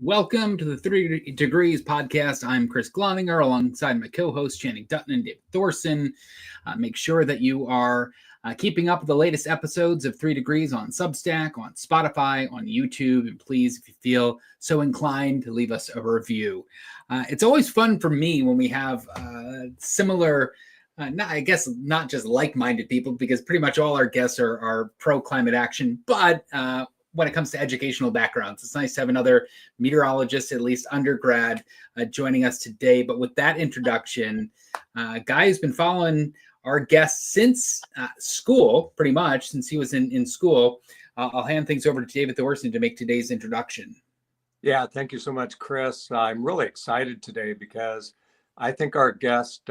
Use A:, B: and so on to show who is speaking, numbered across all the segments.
A: Welcome to the 3 Degrees podcast. I'm Chris Gloninger alongside my co-hosts Channing Dutton and David Thorson. Make sure that you are keeping up with the latest episodes of 3 Degrees on Substack, on Spotify, on YouTube. And please, if you feel so inclined, to leave us a review. It's always fun for me when we have similar, not just like-minded people, because pretty much all our guests are pro-climate action, but when it comes to educational backgrounds, it's nice to have another meteorologist, at least undergrad, joining us today. But with that introduction, Guy has been following our guest since school, pretty much, since he was in school. I'll hand things over to David Thorson to make today's introduction.
B: Yeah, thank you so much, Chris. I'm really excited today because I think our guest,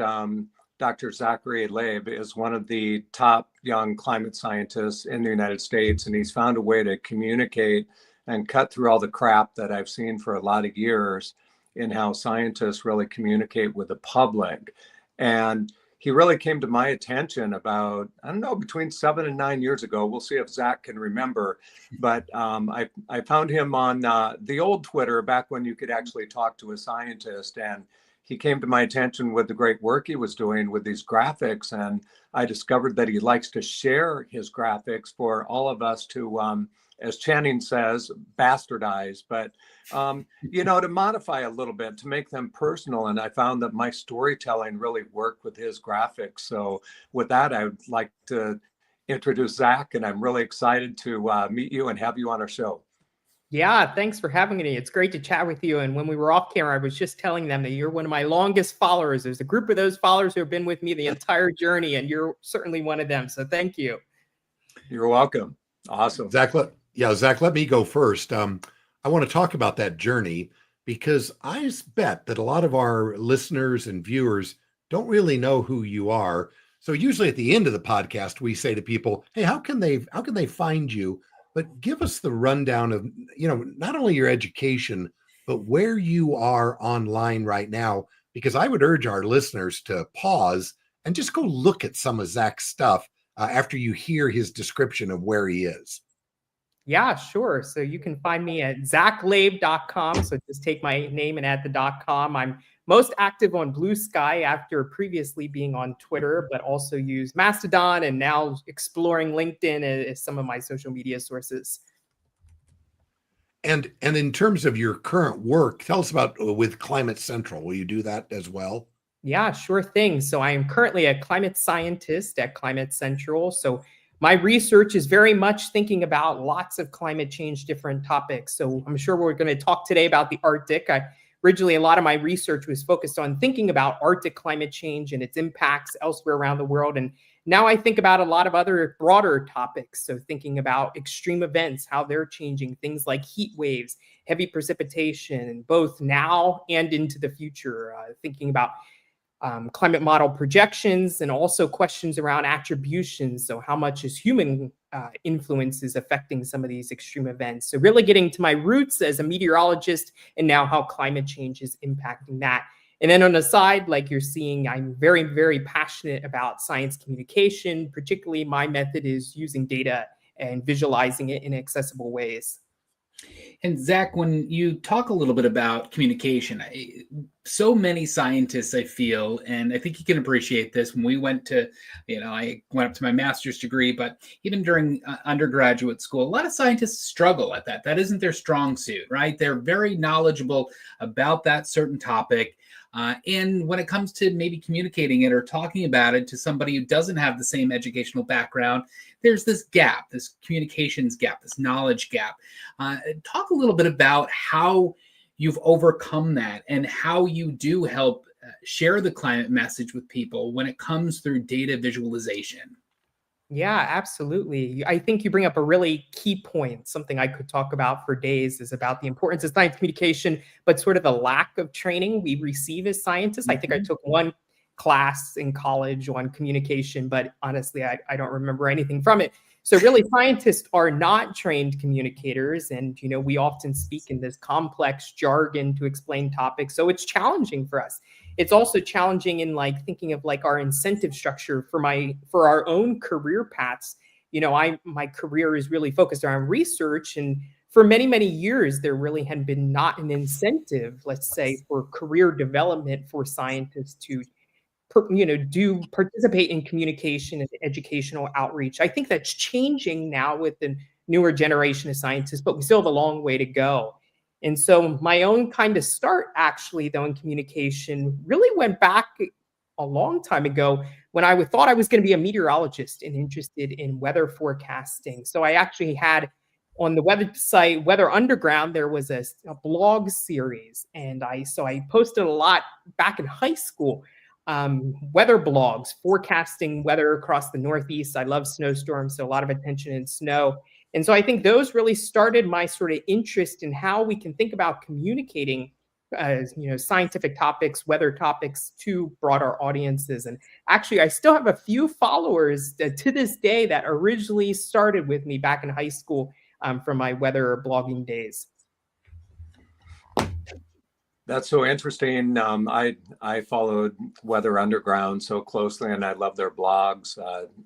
B: Dr. Zack Labe, is one of the top young climate scientists in the United States, and he's found a way to communicate and cut through all the crap that I've seen for a lot of years in how scientists really communicate with the public. And he really came to my attention about, I don't know, between 7 and 9 years ago. We'll see if Zack can remember. But I found him on the old Twitter back when you could actually talk to a scientist. And he came to my attention with the great work he was doing with these graphics. And I discovered that he likes to share his graphics for all of us to, as Channing says, bastardize, but, to modify a little bit, to make them personal. And I found that my storytelling really worked with his graphics. So with that, I would like to introduce Zack, and I'm really excited to meet you and have you on our show.
C: Yeah, thanks for having me. It's great to chat with you. And when we were off camera, I was just telling them that you're one of my longest followers. There's a group of those followers who have been with me the entire journey, and you're certainly one of them. So thank you.
B: You're welcome. Awesome.
D: Zack, let me go first. I want to talk about that journey because I bet that a lot of our listeners and viewers don't really know who you are. So usually at the end of the podcast, we say to people, hey, how can they find you? But give us the rundown of, not only your education, but where you are online right now, because I would urge our listeners to pause and just go look at some of Zack's stuff after you hear his description of where he is.
C: Yeah, sure. So you can find me at zacklabe.com. So just take my name and add the .com. I'm most active on Blue Sky after previously being on Twitter, but also use Mastodon and now exploring LinkedIn as some of my social media sources.
D: And in terms of your current work, tell us about with Climate Central. Will you do that as well?
C: Yeah, sure thing. So I am currently a climate scientist at Climate Central. So my research is very much thinking about lots of climate change, different topics. So I'm sure we're going to talk today about the Arctic. Originally, a lot of my research was focused on thinking about Arctic climate change and its impacts elsewhere around the world. And now I think about a lot of other broader topics. So thinking about extreme events, how they're changing, things like heat waves, heavy precipitation, both now and into the future, thinking about climate model projections, and also questions around attribution. So how much is human influence is affecting some of these extreme events? So really getting to my roots as a meteorologist and now how climate change is impacting that. And then on the side, like you're seeing, I'm very, very passionate about science communication. Particularly my method is using data and visualizing it in accessible ways.
A: And Zack, when you talk a little bit about communication, so many scientists, I feel, and I think you can appreciate this, when we went to, I went up to my master's degree, but even during undergraduate school, a lot of scientists struggle at that. That isn't their strong suit, right? They're very knowledgeable about that certain topic. And when it comes to maybe communicating it or talking about it to somebody who doesn't have the same educational background, there's this gap, this communications gap, this knowledge gap. Talk a little bit about how you've overcome that and how you do help share the climate message with people when it comes through data visualization.
C: Yeah, absolutely. I think you bring up a really key point. Something I could talk about for days is about the importance of science communication, but sort of the lack of training we receive as scientists. I think I took one class in college on communication, but honestly, I don't remember anything from it. So really, scientists are not trained communicators. And, we often speak in this complex jargon to explain topics. So it's challenging for us. It's also challenging in thinking of our incentive structure for our own career paths. My career is really focused around research, and for many, many years, there really had been not an incentive, let's say, for career development for scientists to do participate in communication and educational outreach. I think that's changing now with the newer generation of scientists, but we still have a long way to go. And so my own kind of start actually though in communication really went back a long time ago when I thought I was going to be a meteorologist and interested in weather forecasting. So I actually had on the website Weather Underground, there was a blog series, and I posted a lot back in high school, weather blogs forecasting weather across the Northeast. I love snowstorms, so a lot of attention in snow. And so I think those really started my sort of interest in how we can think about communicating scientific topics, weather topics to broader audiences. And actually, I still have a few followers to this day that originally started with me back in high school from my weather blogging days.
B: That's so interesting. I followed Weather Underground so closely, and I love their blogs,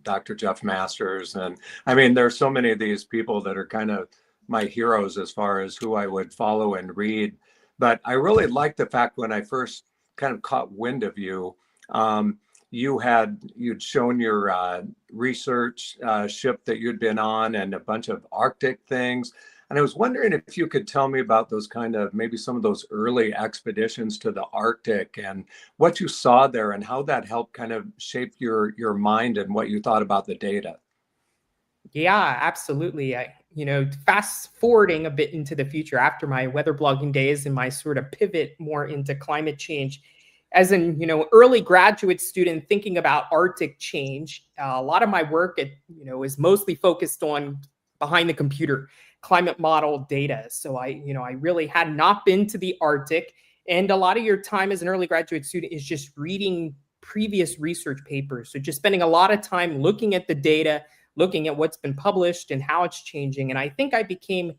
B: Dr. Jeff Masters. And I mean, there's so many of these people that are kind of my heroes as far as who I would follow and read. But I really liked the fact when I first kind of caught wind of you, you'd shown your research ship that you'd been on and a bunch of Arctic things. And I was wondering if you could tell me about those kind of, maybe some of those early expeditions to the Arctic and what you saw there and how that helped kind of shape your mind and what you thought about the data.
C: Yeah, absolutely. Fast forwarding a bit into the future after my weather blogging days and my sort of pivot more into climate change, as an early graduate student thinking about Arctic change, a lot of my work is mostly focused on behind the computer climate model data. So I really had not been to the Arctic, and a lot of your time as an early graduate student is just reading previous research papers. So just spending a lot of time looking at the data, looking at what's been published and how it's changing. And I think I became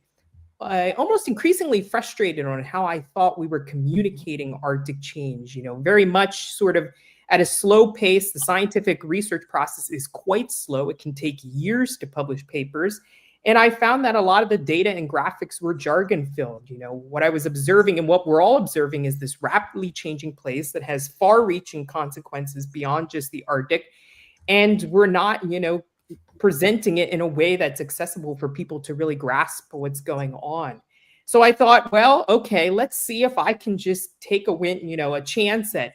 C: almost increasingly frustrated on how I thought we were communicating Arctic change, very much sort of at a slow pace. The scientific research process is quite slow. It can take years to publish papers. And I found that a lot of the data and graphics were jargon filled. What I was observing and what we're all observing is this rapidly changing place that has far reaching consequences beyond just the Arctic. And we're not, presenting it in a way that's accessible for people to really grasp what's going on. So I thought, well, okay, let's see if I can just take a chance at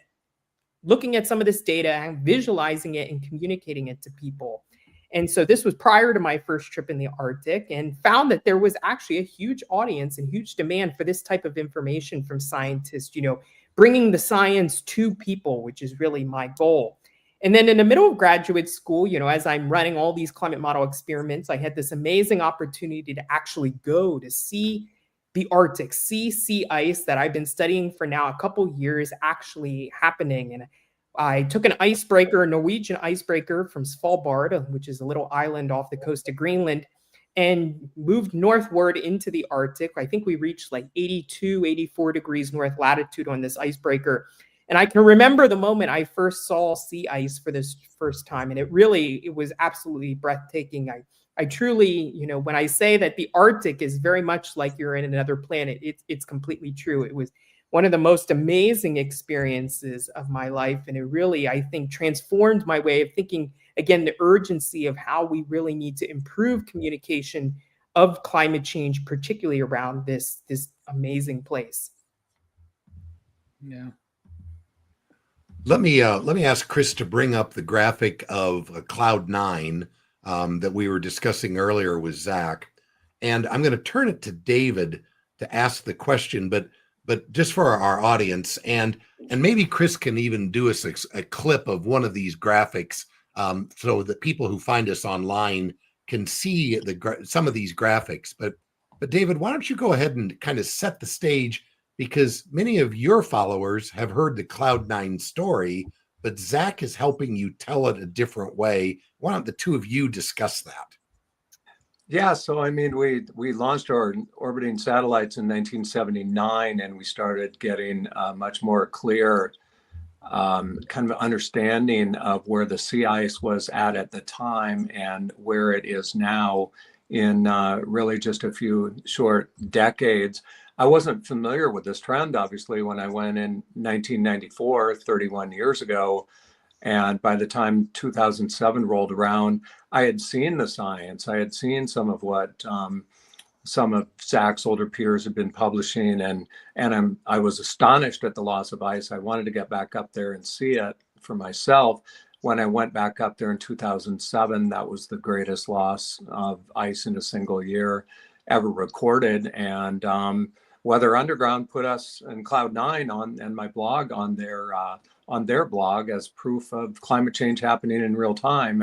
C: looking at some of this data and visualizing it and communicating it to people. And so this was prior to my first trip in the Arctic, and found that there was actually a huge audience and huge demand for this type of information from scientists, bringing the science to people, which is really my goal. And then in the middle of graduate school, as I'm running all these climate model experiments, I had this amazing opportunity to actually go to see the Arctic, see sea ice that I've been studying for now a couple years actually happening. And I took an icebreaker, a Norwegian icebreaker from Svalbard, which is a little island off the coast of Greenland, and moved northward into the Arctic. I think we reached like 82, 84 degrees north latitude on this icebreaker. And I can remember the moment I first saw sea ice for this first time. And it was absolutely breathtaking. I truly, when I say that the Arctic is very much like you're in another planet, it's completely true. It was one of the most amazing experiences of my life. And it really, I think, transformed my way of thinking, again, the urgency of how we really need to improve communication of climate change, particularly around this amazing place.
A: Yeah.
D: Let me ask Chris to bring up the graphic of Cloud 9 that we were discussing earlier with Zach, and I'm going to turn it to David to ask the question, but just for our audience, and maybe Chris can even do us a clip of one of these graphics, so that people who find us online can see some of these graphics. But David, why don't you go ahead and kind of set the stage? Because many of your followers have heard the Cloud9 story, but Zach is helping you tell it a different way. Why don't the two of you discuss that?
B: Yeah, so I mean, we launched our orbiting satellites in 1979, and we started getting much more clear kind of understanding of where the sea ice was at the time and where it is now. in really just a few short decades. I wasn't familiar with this trend, obviously, when I went in 1994, 31 years ago. And by the time 2007 rolled around, I had seen the science. I had seen some of what some of Zack's older peers had been publishing, and I was astonished at the loss of ice. I wanted to get back up there and see it for myself. When I went back up there in 2007, that was the greatest loss of ice in a single year ever recorded. And Weather Underground put us in Cloud9 on, and my blog on their blog as proof of climate change happening in real time.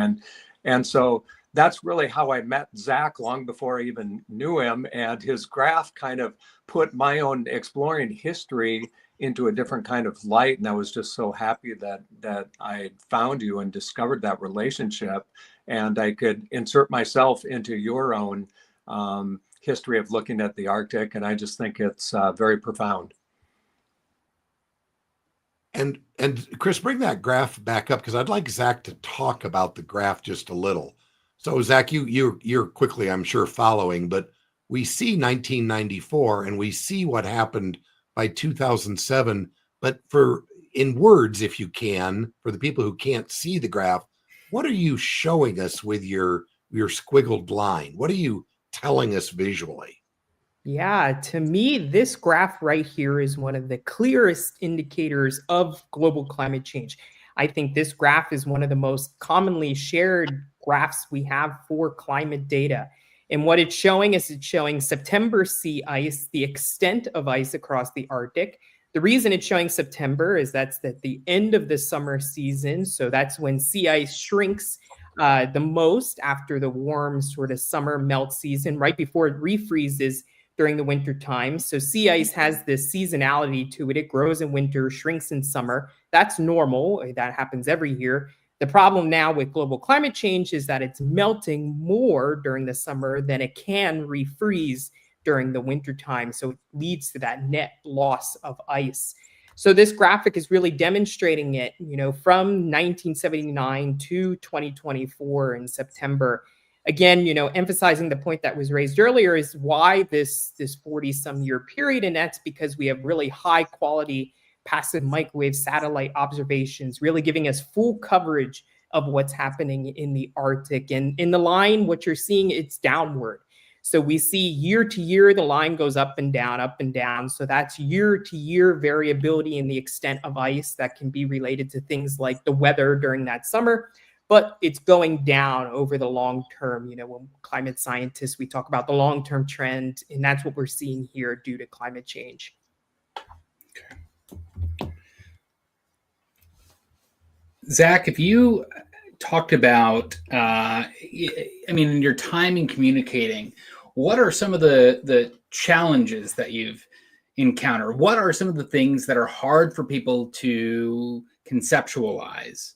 B: And so that's really how I met Zack long before I even knew him. And his graph kind of put my own exploring history into a different kind of light. And I was just so happy that I found you and discovered that relationship. And I could insert myself into your own history of looking at the Arctic. And I just think it's very profound.
D: And Chris, bring that graph back up, because I'd like Zack to talk about the graph just a little. So Zack, you're quickly, I'm sure, following, but we see 1994 and we see what happened by 2007. But in words, if you can, for the people who can't see the graph, what are you showing us with your squiggled line? What are you telling us visually?
C: Yeah, to me, this graph right here is one of the clearest indicators of global climate change. I think this graph is one of the most commonly shared graphs we have for climate data. And what it's showing is it's showing September sea ice, the extent of ice across the Arctic. The reason it's showing September is that's at the end of the summer season. So that's when sea ice shrinks the most after the warm sort of summer melt season, right before it refreezes during the winter time. So sea ice has this seasonality to it. It grows in winter, shrinks in summer. That's normal. That happens every year. The problem now with global climate change is that it's melting more during the summer than it can refreeze during the winter time. So it leads to that net loss of ice. So this graphic is really demonstrating it, from 1979 to 2024 in September. Again, emphasizing the point that was raised earlier is why this 40-some year period, and that's because we have really high quality passive microwave satellite observations, really giving us full coverage of what's happening in the Arctic. And in the line, what you're seeing, it's downward. So we see year to year, the line goes up and down, up and down. So that's year to year variability in the extent of ice that can be related to things like the weather during that summer. But it's going down over the long term. When climate scientists, we talk about the long-term trend, and that's what we're seeing here due to climate change.
A: Okay. Zack, if you talked about, in your time in communicating, what are some of the challenges that you've encountered? What are some of the things that are hard for people to conceptualize?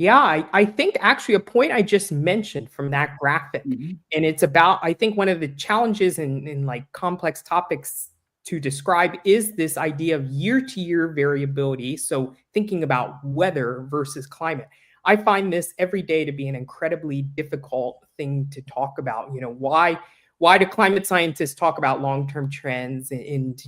C: Yeah, I think actually a point I just mentioned from that graphic, and it's about, I think one of the challenges in like complex topics to describe is this idea of year-to-year variability. So thinking about weather versus climate. I find this every day to be an incredibly difficult thing to talk about. Why do climate scientists talk about long-term trends, and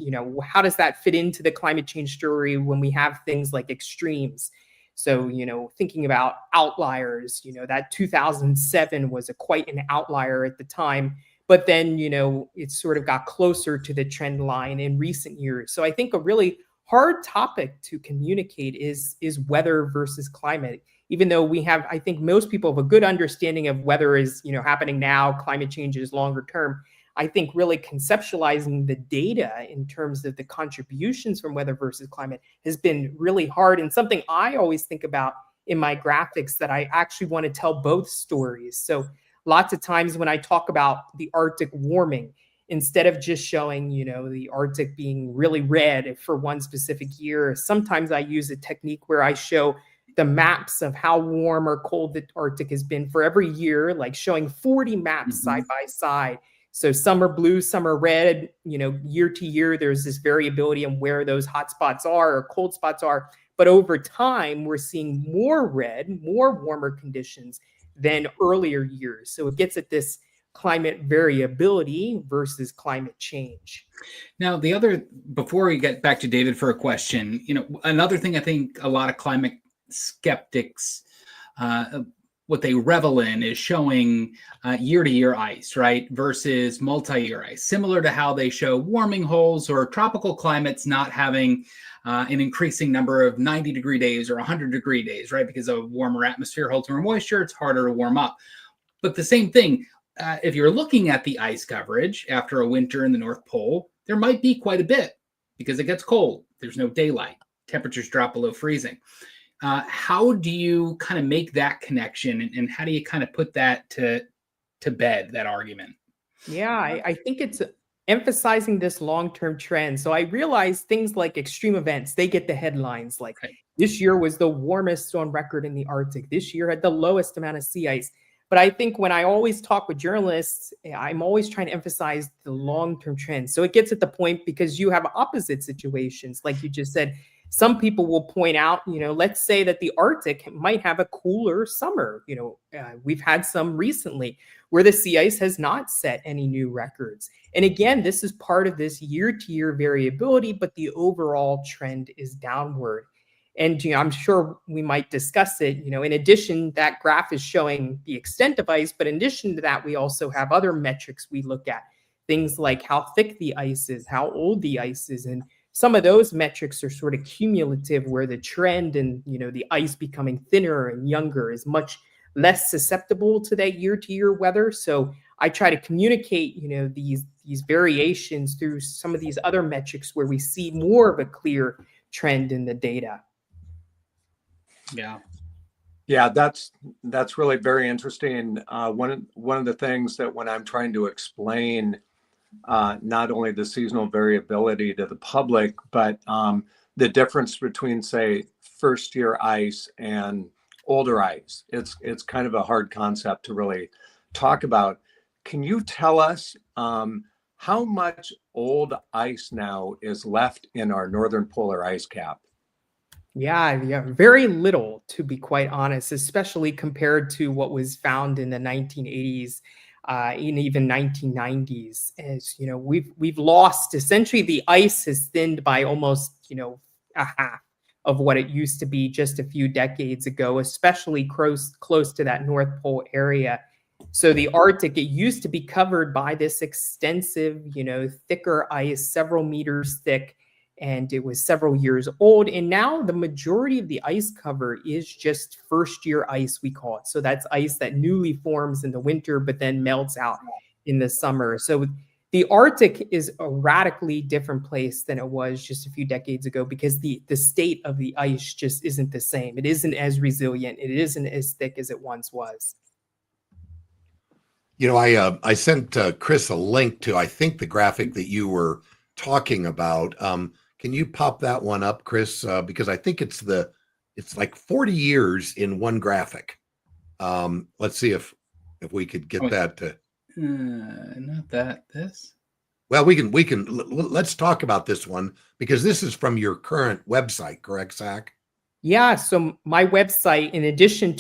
C: how does that fit into the climate change story when we have things like extremes? So, thinking about outliers, that 2007 was quite an outlier at the time, but then, it sort of got closer to the trend line in recent years. So I think a really hard topic to communicate is weather versus climate. Even though I think most people have a good understanding of weather is, happening now, climate change is longer term. I think really conceptualizing the data in terms of the contributions from weather versus climate has been really hard, and something I always think about in my graphics, that I actually want to tell both stories. So lots of times when I talk about the Arctic warming, instead of just showing, the Arctic being really red for one specific year, sometimes I use a technique where I show the maps of how warm or cold the Arctic has been for every year, like showing 40 maps side by side. So some are blue, some are red, year to year, there's this variability in where those hot spots are or cold spots are. But over time, we're seeing more red, more warmer conditions than earlier years. So it gets at this climate variability versus climate change.
A: Now, before we get back to David for a question, another thing I think a lot of climate skeptics, what they revel in is showing year-to-year ice, right, versus multi-year ice, similar to how they show warming holes or tropical climates not having an increasing number of 90-degree days or 100-degree days, right, because a warmer atmosphere holds more moisture, it's harder to warm up. But the same thing, if you're looking at the ice coverage after a winter in the North Pole, there might be quite a bit because it gets cold. There's no daylight. Temperatures drop below freezing. How do you kind of make that connection, and how do you kind of put that to bed, that argument?
C: Yeah, I think it's emphasizing this long-term trend. So I realize things like extreme events, they get the headlines. Like this year was the warmest on record in the Arctic. This year had the lowest amount of sea ice. But I think when I always talk with journalists, I'm always trying to emphasize the long-term trends. So it gets at the point because you have opposite situations. Like you just said, some people will point out, let's say that the Arctic might have a cooler summer. We've had some recently where the sea ice has not set any new records. And again, this is part of this year-to-year variability, but the overall trend is downward. And I'm sure we might discuss it. In addition, that graph is showing the extent of ice, but in addition to that, we also have other metrics we look at, things like how thick the ice is, how old the ice is, and some of those metrics are sort of cumulative, where the trend and the ice becoming thinner and younger is much less susceptible to that year-to-year weather. So I try to communicate, these variations through some of these other metrics where we see more of a clear trend in the data.
B: Yeah, that's really very interesting. One of the things that when I'm trying to explain not only the seasonal variability to the public, but the difference between, say, first year ice and older ice, it's kind of a hard concept to really talk about. Can you tell us how much old ice now is left in our northern polar ice cap?
C: Yeah, very little, to be quite honest, especially compared to what was found in the 1980s, and even 1990s. As we've lost, essentially the ice has thinned by almost a half of what it used to be just a few decades ago, especially close to that North Pole area. So the Arctic, it used to be covered by this extensive, thicker ice, several meters thick, and it was several years old. And now the majority of the ice cover is just first year ice, we call it. So that's ice that newly forms in the winter, but then melts out in the summer. So the Arctic is a radically different place than it was just a few decades ago, because the state of the ice just isn't the same. It isn't as resilient. It isn't as thick as it once was.
D: I sent Chris a link to, I think, the graphic that you were talking about. Can you pop that one up, Chris? Because I think it's like 40 years in one graphic. Let's see if we could get that to.
A: Not that. This.
D: Well, we can. Let's talk about this one, because this is from your current website, correct, Zach?
C: Yeah. So my website, in addition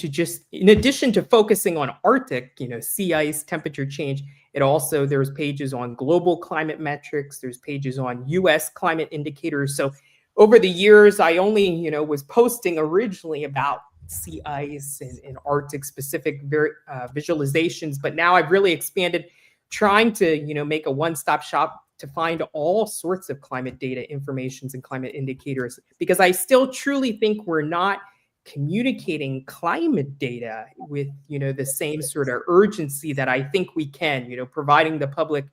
C: to focusing on Arctic, sea ice, temperature change, there's pages on global climate metrics. There's pages on U.S. climate indicators. So over the years, I only, was posting originally about sea ice and Arctic specific visualizations, but now I've really expanded, trying to, make a one-stop shop to find all sorts of climate data, informations, and climate indicators, because I still truly think we're not communicating climate data with, the same sort of urgency that I think we can, providing the public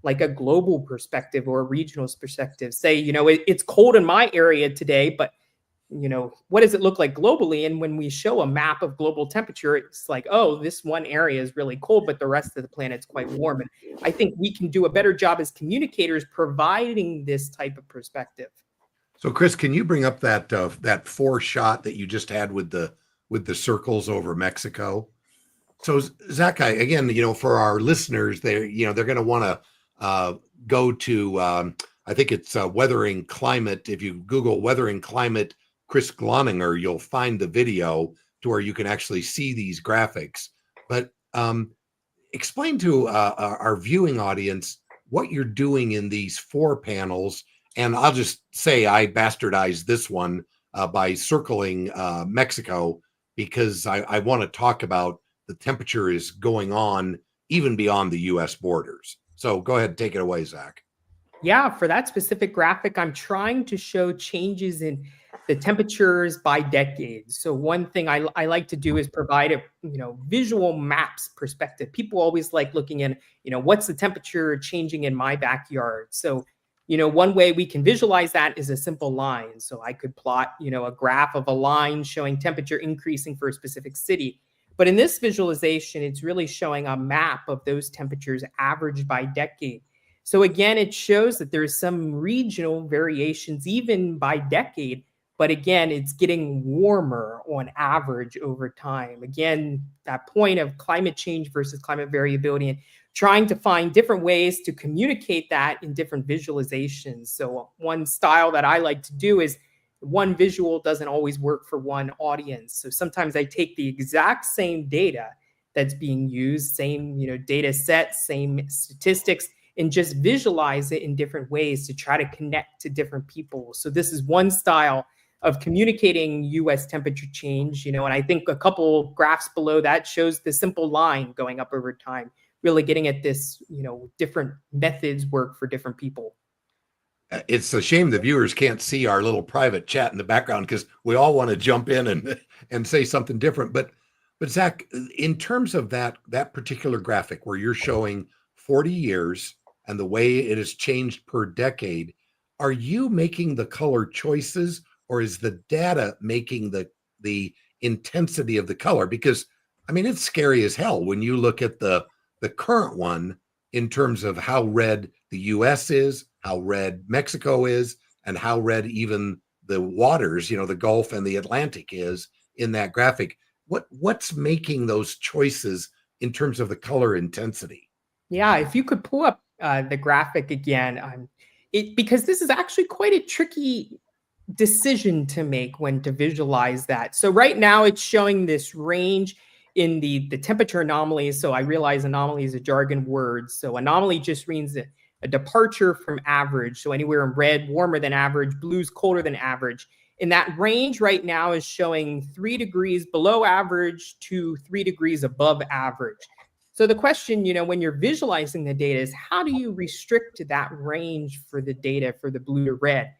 C: like a global perspective or a regional perspective. Say, it's cold in my area today, but what does it look like globally? And when we show a map of global temperature, it's like, oh, this one area is really cold, but the rest of the planet's quite warm. And I think we can do a better job as communicators providing this type of perspective.
D: So, Chris, can you bring up that four shot that you just had with the circles over Mexico? So, Zach, again, for our listeners, they're going to want to go to I think it's Weathering Climate. If you Google Weathering Climate Chris Gloninger, you'll find the video to where you can actually see these graphics. But explain to our viewing audience what you're doing in these 4 panels. And I'll just say I bastardized this one by circling Mexico, because I want to talk about the temperature is going on even beyond the U.S. borders. So go ahead and take it away, Zach.
C: Yeah, for that specific graphic, I'm trying to show changes in the temperatures by decades. So one thing I like to do is provide a visual maps perspective. People always like looking at what's the temperature changing in my backyard. So one way we can visualize that is a simple line. So I could plot a graph of a line showing temperature increasing for a specific city. But in this visualization, it's really showing a map of those temperatures averaged by decade. So again, it shows that there's some regional variations even by decade, but again, it's getting warmer on average over time. Again, that point of climate change versus climate variability, and trying to find different ways to communicate that in different visualizations. So one style that I like to do is one visual doesn't always work for one audience. So sometimes I take the exact same data that's being used, same data set, same statistics, and just visualize it in different ways to try to connect to different people. So this is one style of communicating US temperature change, and I think a couple graphs below that shows the simple line going up over time, really getting at this, different methods work for different people.
D: It's a shame the viewers can't see our little private chat in the background, because we all want to jump in and say something different. But Zach, in terms of that particular graphic where you're showing 40 years and the way it has changed per decade, are you making the color choices, or is the data making the intensity of the color? Because I mean, it's scary as hell when you look at the current one in terms of how red the US is, how red Mexico is, and how red even the waters, the Gulf and the Atlantic is in that graphic. What's making those choices in terms of the color intensity?
C: Yeah, if you could pull up the graphic again, because this is actually quite a tricky decision to make when to visualize that. So right now it's showing this range in the temperature anomalies. So I realize anomaly is a jargon word. So anomaly just means a departure from average. So anywhere in red, warmer than average, blue's colder than average. And that range right now is showing 3 degrees below average to 3 degrees above average. So the question, when you're visualizing the data is, how do you restrict that range for the data for the blue to red?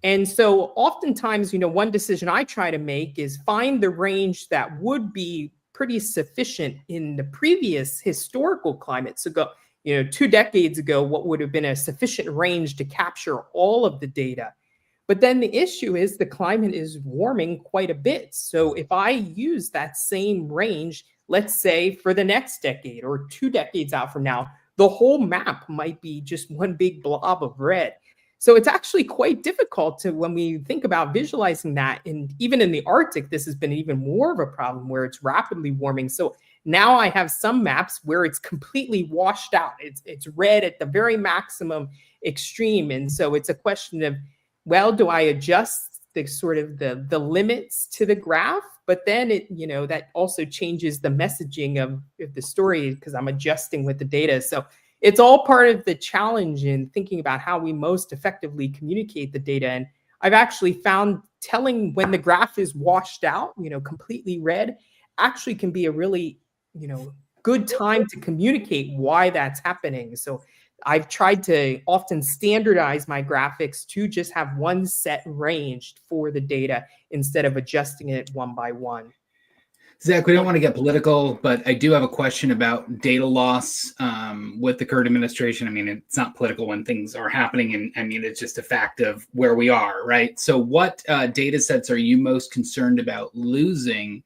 C: And so oftentimes, one decision I try to make is find the range that would be pretty sufficient in the previous historical climate. So 2 decades ago, what would have been a sufficient range to capture all of the data. But then the issue is the climate is warming quite a bit. So if I use that same range, let's say for the next decade or 2 decades out from now, the whole map might be just one big blob of red. So it's actually quite difficult when we think about visualizing that. And even in the Arctic, this has been even more of a problem where it's rapidly warming. So now I have some maps where it's completely washed out. It's red at the very maximum extreme. And so it's a question of, well, do I adjust the sort of the limits to the graph? But then that also changes the messaging of the story because I'm adjusting with the data. So it's all part of the challenge in thinking about how we most effectively communicate the data. And I've actually found telling when the graph is washed out, completely red, actually can be a really, good time to communicate why that's happening. So I've tried to often standardize my graphics to just have one set range for the data instead of adjusting it one by one.
A: Zach, we don't want to get political, but I do have a question about data loss with the current administration. I mean, it's not political when things are happening, and I mean, it's just a fact of where we are, right? So what data sets are you most concerned about losing,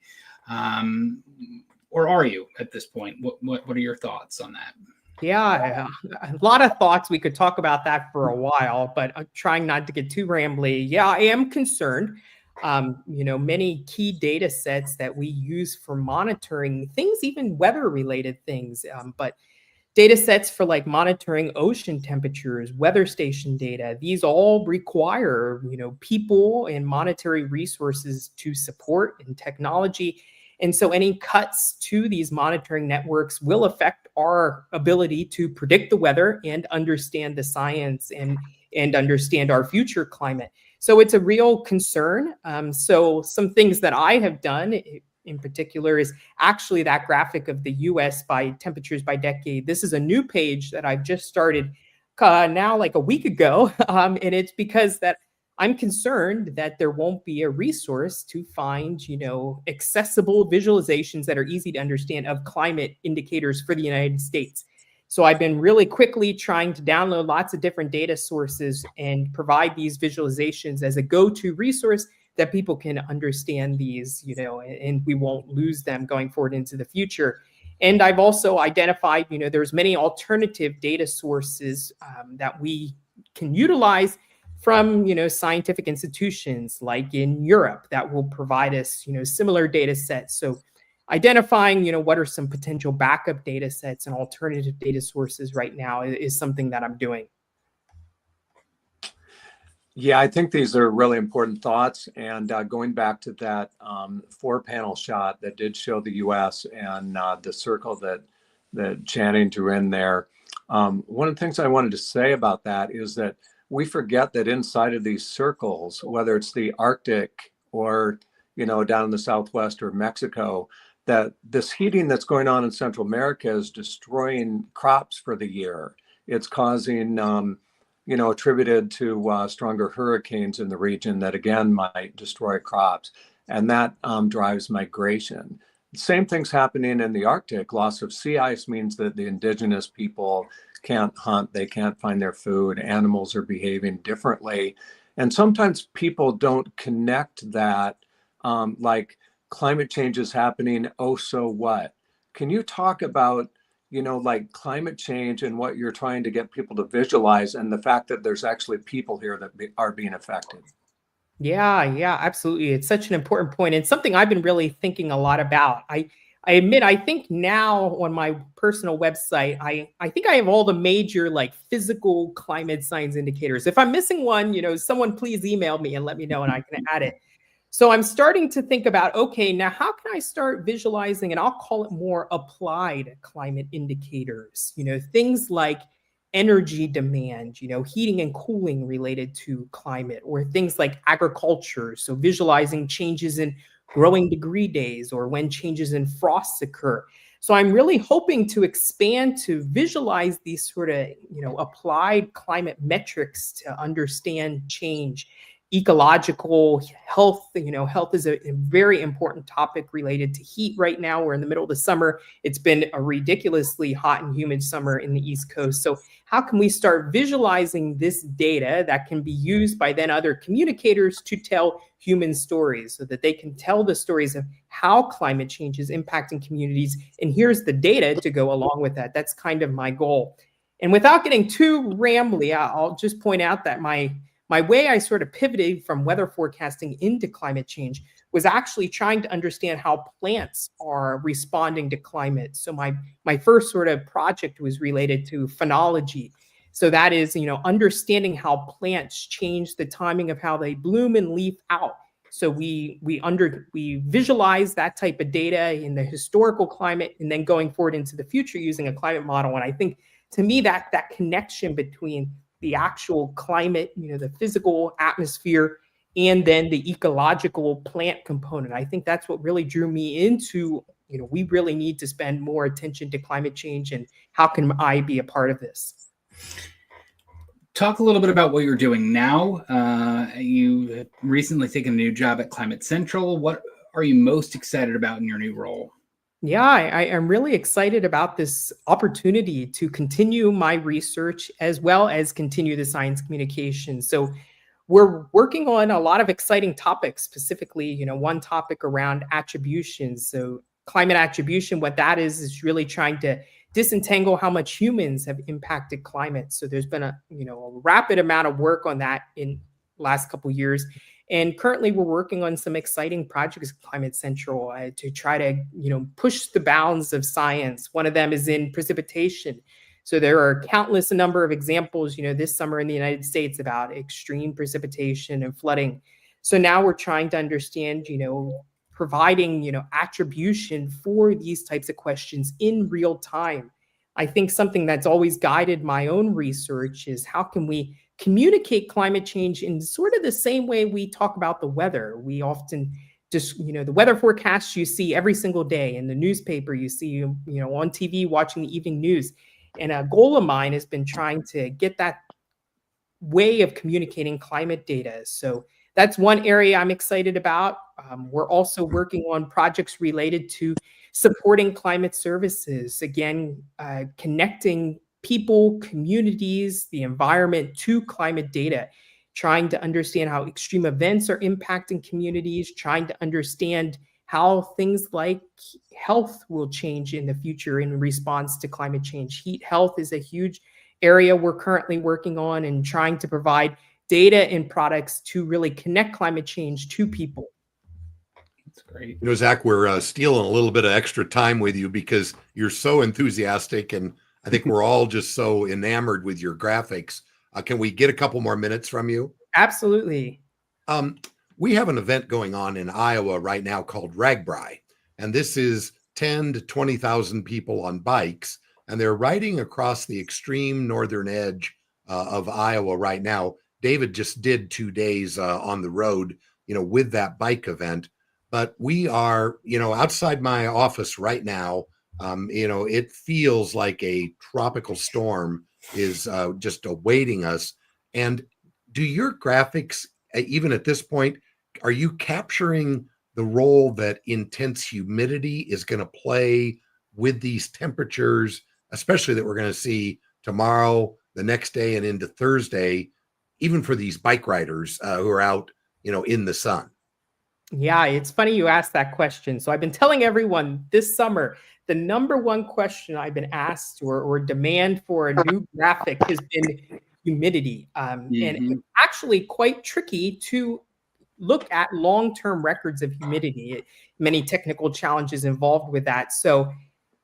A: or are you at this point? What are your thoughts on that?
C: Yeah, a lot of thoughts. We could talk about that for a while, but I'm trying not to get too rambly. Yeah, I am concerned. Many key data sets that we use for monitoring things, even weather-related things, but data sets for like monitoring ocean temperatures, weather station data, these all require, people and monetary resources to support and technology. And so any cuts to these monitoring networks will affect our ability to predict the weather and understand the science and understand our future climate. So it's a real concern. So some things that I have done in particular is actually that graphic of the US by temperatures by decade. This is a new page that I've just started now like a week ago. And it's because that I'm concerned that there won't be a resource to find, accessible visualizations that are easy to understand of climate indicators for the United States. So I've been really quickly trying to download lots of different data sources and provide these visualizations as a go-to resource that people can understand these, and we won't lose them going forward into the future. And I've also identified, there's many alternative data sources that we can utilize from, scientific institutions like in Europe that will provide us, similar data sets. So identifying, what are some potential backup data sets and alternative data sources right now is something that I'm doing.
B: Yeah, I think these are really important thoughts. And going back to that 4-panel shot that did show the U.S. and the circle that Channing drew in there, one of the things I wanted to say about that is that we forget that inside of these circles, whether it's the Arctic or, down in the Southwest or Mexico, that this heating that's going on in Central America is destroying crops for the year. It's causing attributed to stronger hurricanes in the region that again might destroy crops, and that drives migration. Same thing's happening in the Arctic. Loss of sea ice means that the indigenous people can't hunt, they can't find their food, animals are behaving differently. And sometimes people don't connect that, like climate change is happening, oh, so what? Can you talk about like climate change and what you're trying to get people to visualize and the fact that there's actually people here that are being affected?
C: Yeah, absolutely. It's such an important point and something I've been really thinking a lot about. I admit, I think now on my personal website, I think I have all the major like physical climate science indicators. If I'm missing one, someone please email me and let me know and I can add it. So I'm starting to think about, okay, now how can I start visualizing, and I'll call it more applied climate indicators, things like energy demand, heating and cooling related to climate, or things like agriculture. So visualizing changes in growing degree days or when changes in frosts occur. So I'm really hoping to expand to visualize these sort of, applied climate metrics to understand change. Ecological health, health is a very important topic related to heat right now. We're in the middle of the summer. It's been a ridiculously hot and humid summer in the East Coast. So how can we start visualizing this data that can be used by then other communicators to tell human stories so that they can tell the stories of how climate change is impacting communities? And here's the data to go along with that. That's kind of my goal. And without getting too rambly, I'll just point out that my way I sort of pivoted from weather forecasting into climate change was actually trying to understand how plants are responding to climate. So my first sort of project was related to phenology. So that is, understanding how plants change the timing of how they bloom and leaf out. So we visualize that type of data in the historical climate and then going forward into the future using a climate model. And I think to me that connection between the actual climate, the physical atmosphere, and then the ecological plant component. I think that's what really drew me into, we really need to spend more attention to climate change and how can I be a part of this?
A: Talk a little bit about what you're doing now. You have recently taken a new job at Climate Central. What are you most excited about in your new role?
C: Yeah, I am really excited about this opportunity to continue my research as well as continue the science communication. So we're working on a lot of exciting topics, specifically, one topic around attribution. So climate attribution, what that is really trying to disentangle how much humans have impacted climate. So there's been a rapid amount of work on that in last couple of years. And currently we're working on some exciting projects at Climate Central to try to, push the bounds of science. One of them is in precipitation. So there are countless number of examples, this summer in the United States about extreme precipitation and flooding. So now we're trying to understand, providing, attribution for these types of questions in real time. I think something that's always guided my own research is how can we communicate climate change in sort of the same way we talk about the weather. We often just, the weather forecasts you see every single day in the newspaper, you see, on TV watching the evening news. And a goal of mine has been trying to get that way of communicating climate data. So that's one area I'm excited about. We're also working on projects related to supporting climate services, again, connecting people, communities, the environment to climate data, trying to understand how extreme events are impacting communities, trying to understand how things like health will change in the future in response to climate change. Heat health is a huge area we're currently working on, and trying to provide data and products to really connect climate change to people.
A: That's great.
D: Zach, we're stealing a little bit of extra time with you because you're so enthusiastic, and I think we're all just so enamored with your graphics. Can we get a couple more minutes from you?
C: Absolutely.
D: We have an event going on in Iowa right now called Ragbri, and this is 10 to 20,000 people on bikes, and they're riding across the extreme northern edge of Iowa right now. David just did 2 days on the road, with that bike event. But we are, outside my office right now. It feels like a tropical storm is just awaiting us. And do your graphics, even at this point, are you capturing the role that intense humidity is going to play with these temperatures, especially that we're going to see tomorrow, the next day, and into Thursday, even for these bike riders who are out, in the sun?
C: Yeah, it's funny you asked that question. So I've been telling everyone this summer, the number one question I've been asked or demand for a new graphic has been humidity. And it's actually quite tricky to look at long-term records of humidity. Many technical challenges involved with that. So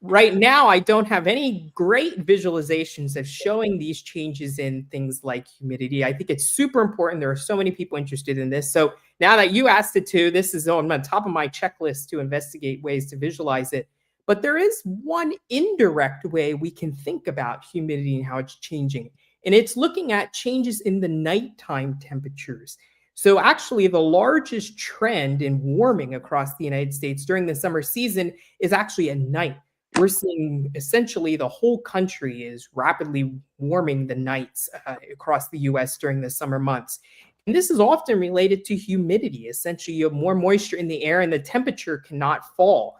C: right now, I don't have any great visualizations of showing these changes in things like humidity. I think it's super important. There are so many people interested in this. So now that you asked it to, this is on the top of my checklist to investigate ways to visualize it. But there is one indirect way we can think about humidity and how it's changing. And it's looking at changes in the nighttime temperatures. So actually, the largest trend in warming across the United States during the summer season is actually at night. We're seeing essentially the whole country is rapidly warming the nights across the US during the summer months. And this is often related to humidity. Essentially, you have more moisture in the air and the temperature cannot fall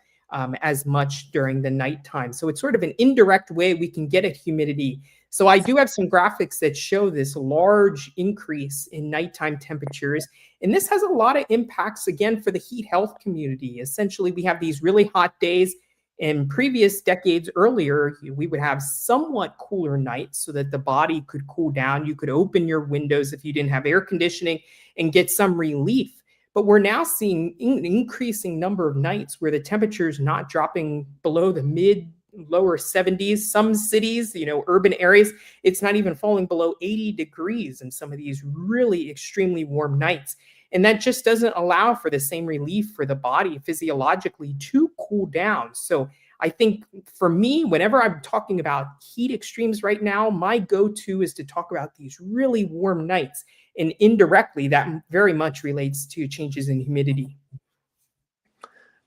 C: as much during the nighttime. So it's sort of an indirect way we can get at humidity. So I do have some graphics that show this large increase in nighttime temperatures. And this has a lot of impacts, again, for the heat health community. Essentially, we have these really hot days. In previous decades earlier, we would have somewhat cooler nights so that the body could cool down. You could open your windows if you didn't have air conditioning and get some relief. But we're now seeing an increasing number of nights where the temperature is not dropping below the lower 70s. Some cities, urban areas, it's not even falling below 80 degrees in some of these really extremely warm nights. And that just doesn't allow for the same relief for the body physiologically to cool down. So I think for me, whenever I'm talking about heat extremes right now, my go-to is to talk about these really warm nights. And indirectly, that very much relates to changes in humidity.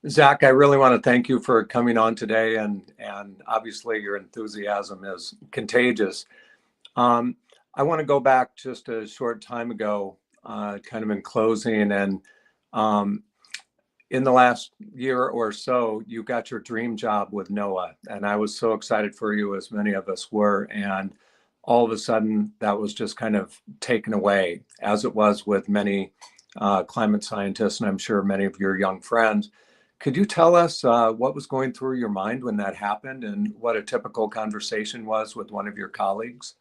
B: Zack, I really want to thank you for coming on today. And obviously your enthusiasm is contagious. I want to go back just a short time ago, kind of in closing, and in the last year or so, you got your dream job with NOAA, and I was so excited for you, as many of us were, and all of a sudden that was just kind of taken away, as it was with many climate scientists, and I'm sure many of your young friends. Could you tell us what was going through your mind when that happened, and what a typical conversation was with one of your colleagues?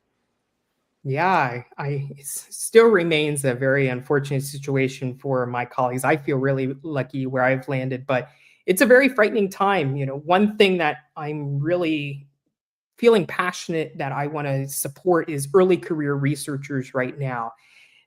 C: Yeah, it still remains a very unfortunate situation for my colleagues. I feel really lucky where I've landed, but it's a very frightening time. One thing that I'm really feeling passionate that I want to support is early career researchers right now.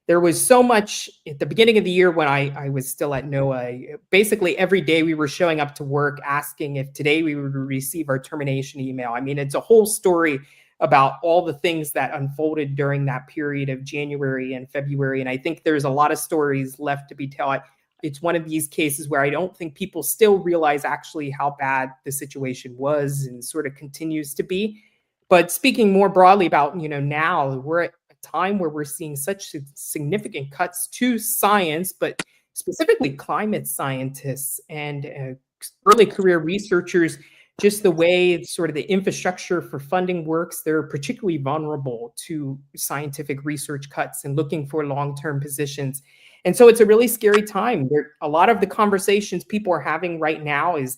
C: there was so much at the beginning of the year when I was still at NOAA. Basically, every day we were showing up to work asking if today we would receive our termination email. I mean, it's a whole story about all the things that unfolded during that period of January and February. And I think there's a lot of stories left to be told. It's one of these cases where I don't think people still realize actually how bad the situation was and sort of continues to be. But speaking more broadly about, now we're at a time where we're seeing such significant cuts to science, but specifically climate scientists and early career researchers. Just the way sort of the infrastructure for funding works, they're particularly vulnerable to scientific research cuts and looking for long-term positions. And so it's a really scary time. A lot of the conversations people are having right now is,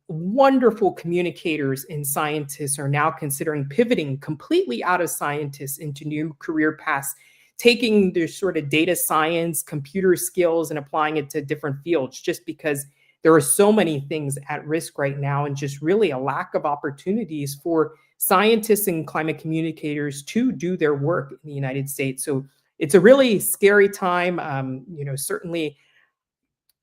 C: wonderful communicators and scientists are now considering pivoting completely out of scientists into new career paths, taking their sort of data science, computer skills, and applying it to different fields, just because there are so many things at risk right now and just really a lack of opportunities for scientists and climate communicators to do their work in the United States. So it's a really scary time. Certainly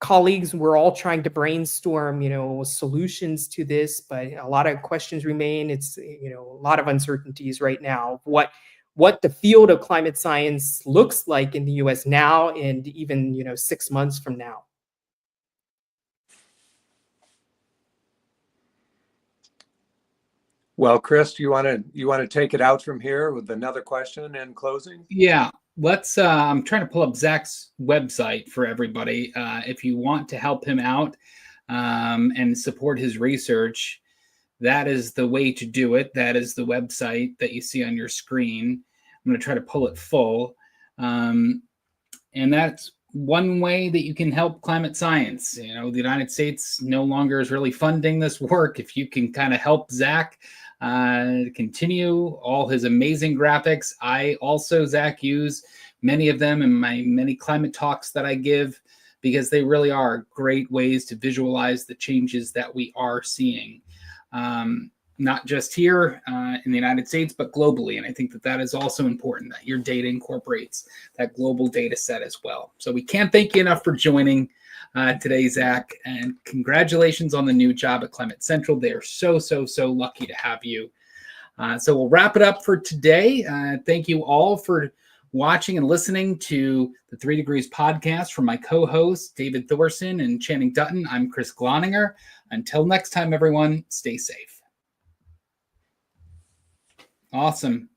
C: colleagues, we're all trying to brainstorm, solutions to this, but a lot of questions remain. It's, a lot of uncertainties right now. What the field of climate science looks like in the US now and even, 6 months from now.
B: Well, Chris, you want to take it out from here with another question in closing?
A: Yeah, let's. I'm trying to pull up Zack's website for everybody. If you want to help him out and support his research, that is the way to do it. That is the website that you see on your screen. I'm going to try to pull it full, and that's one way that you can help climate science. The United States no longer is really funding this work. If you can kind of help Zack continue all his amazing graphics. I also, Zack, use many of them in my many climate talks that I give because they really are great ways to visualize the changes that we are seeing, not just here in the United States, but globally. And I think that is also important, that your data incorporates that global data set as well. So we can't thank you enough for joining today, Zack, and congratulations on the new job at Climate Central. They are so, so, so lucky to have you. So we'll wrap it up for today. Thank you all for watching and listening to the 3 Degrees podcast from my co-hosts, David Thorson and Channing Dutton. I'm Chris Gloninger. Until next time, everyone, stay safe. Awesome.